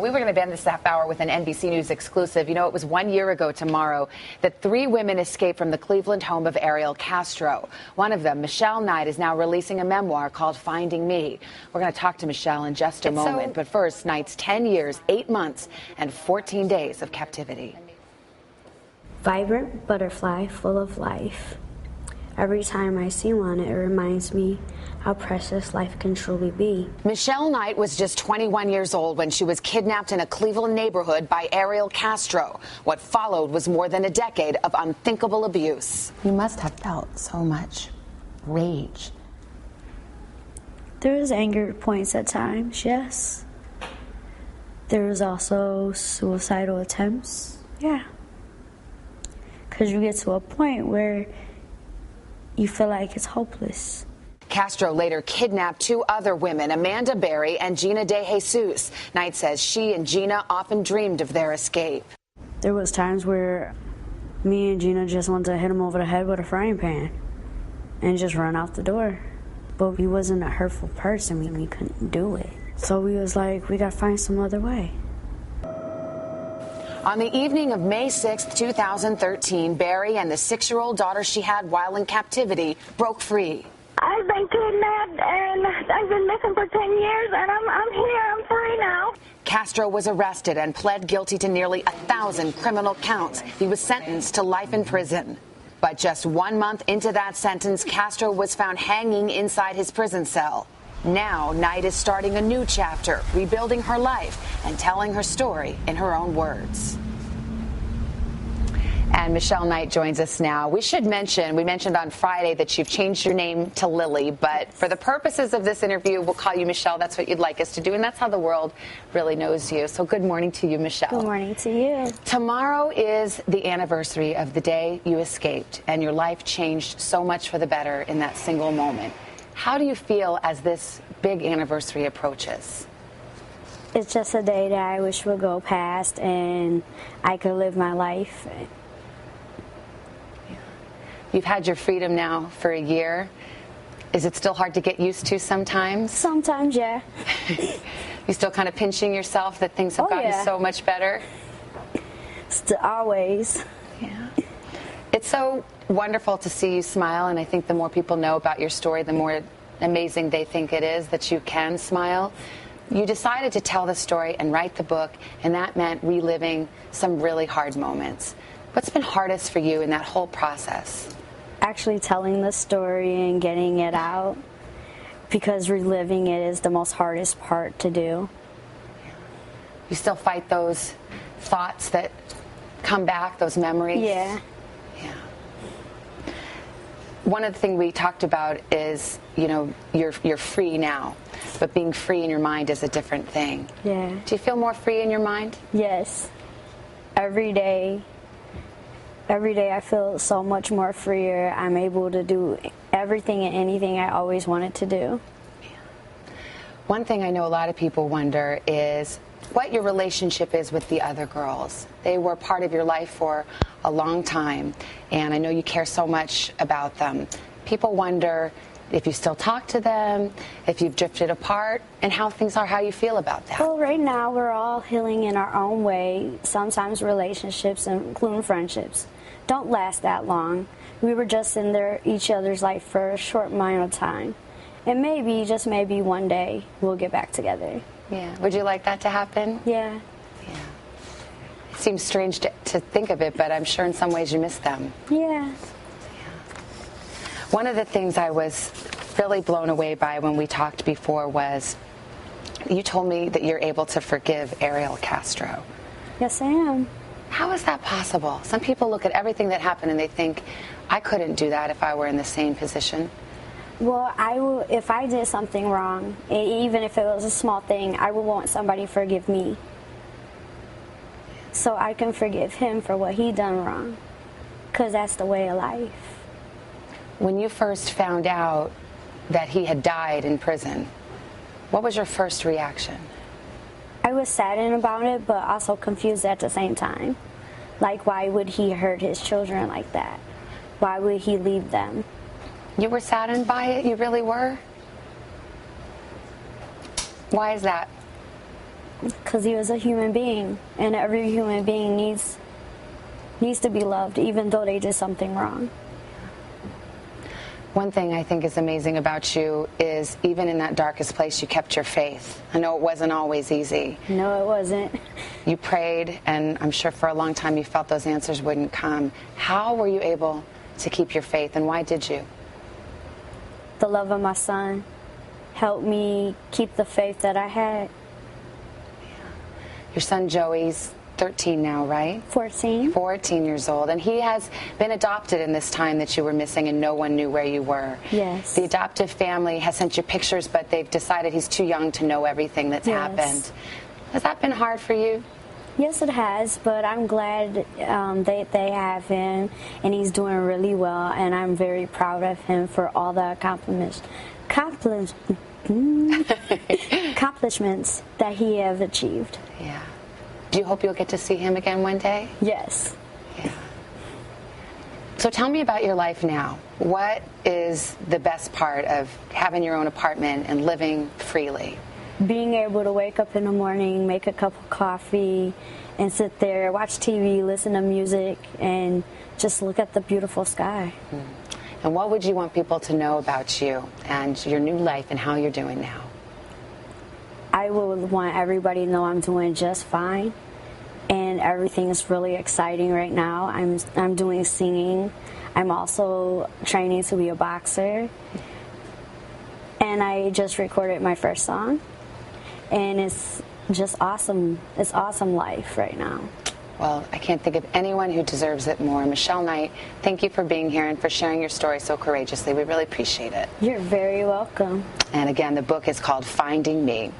We were going to end this half hour with an NBC News exclusive. You know, it was 1 year ago tomorrow that 3 women escaped from the Cleveland home of Ariel Castro. One of them, Michelle Knight, is now releasing a memoir called Finding Me. We're going to talk to Michelle in just a moment. But first, Knight's 10 years, 8 months, and 14 days of captivity. Vibrant butterfly full of life. Every time I see one, it reminds me how precious life can truly be. Michelle Knight was just 21 years old when she was kidnapped in a Cleveland neighborhood by Ariel Castro. What followed was more than a decade of unthinkable abuse. You must have felt so much rage. There was anger points at times, yes. There was also suicidal attempts, yeah. Because you get to a point where you feel like it's hopeless. Castro later kidnapped 2 other women, Amanda Berry and Gina De Jesus. Knight says she and Gina often dreamed of their escape. There was times where me and Gina just wanted to hit him over the head with a frying pan and just run out the door. But he wasn't a hurtful person. We couldn't do it. So we was like, we gotta find some other way. On the evening of May 6, 2013, Berry and the 6-year-old daughter she had while in captivity broke free. I've been kidnapped and I've been missing for 10 years, and I'm here. I'm free now. Castro was arrested and pled guilty to nearly 1,000 criminal counts. He was sentenced to life in prison. But just 1 month into that sentence, Castro was found hanging inside his prison cell. Now, Knight is starting a new chapter, rebuilding her life and telling her story in her own words. And Michelle Knight joins us now. We mentioned on Friday that you've changed your name to Lily, but for the purposes of this interview, we'll call you Michelle. That's what you'd like us to do, and that's how the world really knows you. So good morning to you, Michelle. Good morning to you. Tomorrow is the anniversary of the day you escaped, and your life changed so much for the better in that single moment. How do you feel as this big anniversary approaches? It's just a day that I wish would go past and I could live my life. You've had your freedom now for a year. Is it still hard to get used to sometimes? Sometimes, yeah. You still kind of pinching yourself that things have gotten so much better? Always. Yeah. It's so wonderful to see you smile, and I think the more people know about your story, the more amazing they think it is that you can smile. You decided to tell the story and write the book, and that meant reliving some really hard moments. What's been hardest for you in that whole process? Actually telling the story and getting it out, because reliving it is the most hardest part to do. You still fight those thoughts that come back, those memories? Yeah. Yeah. One of the things we talked about is, you know, you're free now, but being free in your mind is a different thing. Yeah. Do you feel more free in your mind? Yes. Every day I feel so much more freer. I'm able to do everything and anything I always wanted to do. Yeah. One thing I know a lot of people wonder is what your relationship is with the other girls. They were part of your life for a long time, and I know you care so much about them. People wonder if you still talk to them, if you've drifted apart, and how things are, how you feel about that. Well, right now we're all healing in our own way. Sometimes relationships, including friendships, don't last that long. We were just in each other's life for a short amount of time. And maybe, just maybe one day, we'll get back together. Yeah. Would you like that to happen? Yeah. Yeah. It seems strange to think of it, but I'm sure in some ways you miss them. Yeah. One of the things I was really blown away by when we talked before was you told me that you're able to forgive Ariel Castro. Yes, I am. How is that possible? Some people look at everything that happened and they think, I couldn't do that if I were in the same position. Well, if I did something wrong, even if it was a small thing, I would want somebody to forgive me. So I can forgive him for what he done wrong. Because that's the way of life. When you first found out that he had died in prison, what was your first reaction? I was saddened about it, but also confused at the same time. Like, why would he hurt his children like that? Why would he leave them? You were saddened by it? You really were? Why is that? Because he was a human being, and every human being needs to be loved, even though they did something wrong. One thing I think is amazing about you is even in that darkest place, you kept your faith. I know it wasn't always easy. No, it wasn't. You prayed, and I'm sure for a long time you felt those answers wouldn't come. How were you able to keep your faith, and why did you? The love of my son helped me keep the faith that I had. Your son Joey's 13 now, right? 14. 14 years old, and he has been adopted in this time that you were missing and no one knew where you were. Yes. The adoptive family has sent you pictures, but they've decided he's too young to know everything that's happened. Has that been hard for you? Yes, it has, but I'm glad they have him, and he's doing really well, and I'm very proud of him for all the accomplishments that he has achieved. Yeah. Do you hope you'll get to see him again one day? Yes. Yeah. So tell me about your life now. What is the best part of having your own apartment and living freely? Being able to wake up in the morning, make a cup of coffee, and sit there, watch TV, listen to music, and just look at the beautiful sky. And what would you want people to know about you and your new life and how you're doing now? I would want everybody to know I'm doing just fine, and everything is really exciting right now. I'm doing singing. I'm also training to be a boxer, and I just recorded my first song, and it's just awesome. It's awesome life right now. Well, I can't think of anyone who deserves it more. Michelle Knight, thank you for being here and for sharing your story so courageously. We really appreciate it. You're very welcome. And again, the book is called Finding Me.